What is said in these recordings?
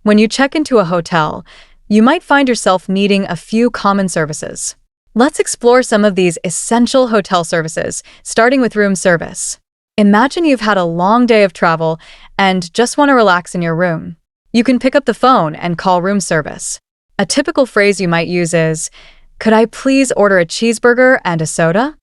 When you check into a hotel, you might find yourself needing a few common services. Let's explore some of these essential hotel services, starting with room service. Imagine you've had a long day of travel and just want to relax in your room. You can pick up the phone and call room service. A typical phrase you might use is, "Could I please order a cheeseburger and a soda?"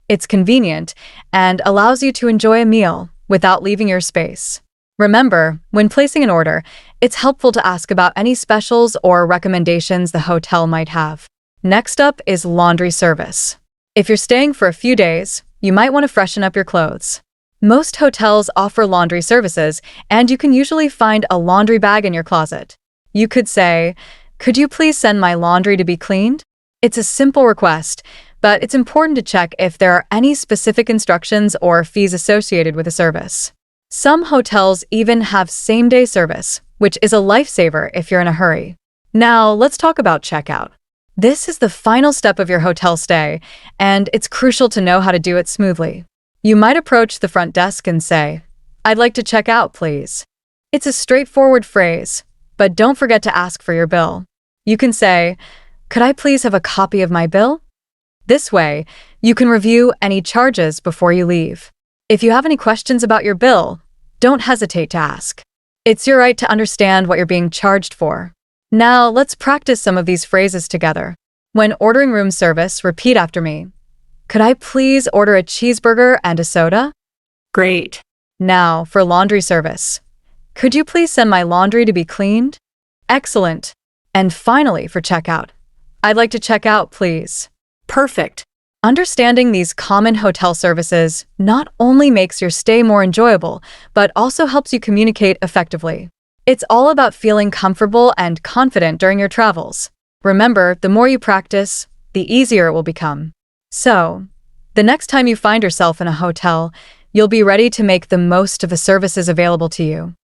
It's convenient and allows you to enjoy a meal without leaving your space. Remember, when placing an order, it's helpful to ask about any specials or recommendations the hotel might have. Next up is laundry service. If you're staying for a few days, you might want to freshen up your clothes. Most hotels offer laundry services, and you can usually find a laundry bag in your closet. You could say, "Could you please send my laundry to be cleaned?" It's a simple request, but it's important to check if there are any specific instructions or fees associated with the service. Some hotels even have same-day service, which is a lifesaver if you're in a hurry. Now, let's talk about checkout. This is the final step of your hotel stay, and it's crucial to know how to do it smoothly. You might approach the front desk and say, "I'd like to check out, please." It's a straightforward phrase, but don't forget to ask for your bill. You can say, "Could I please have a copy of my bill?" This way, you can review any charges before you leave. If you have any questions about your bill, don't hesitate to ask. It's your right to understand what you're being charged for. Now, let's practice some of these phrases together. When ordering room service, repeat after me. "Could I please order a cheeseburger and a soda?" Great. Now, for laundry service. "Could you please send my laundry to be cleaned?" Excellent. And finally, for checkout. "I'd like to check out, please." Perfect. Understanding these common hotel services not only makes your stay more enjoyable, but also helps you communicate effectively. It's all about feeling comfortable and confident during your travels. Remember, the more you practice, the easier it will become. So, the next time you find yourself in a hotel, you'll be ready to make the most of the services available to you.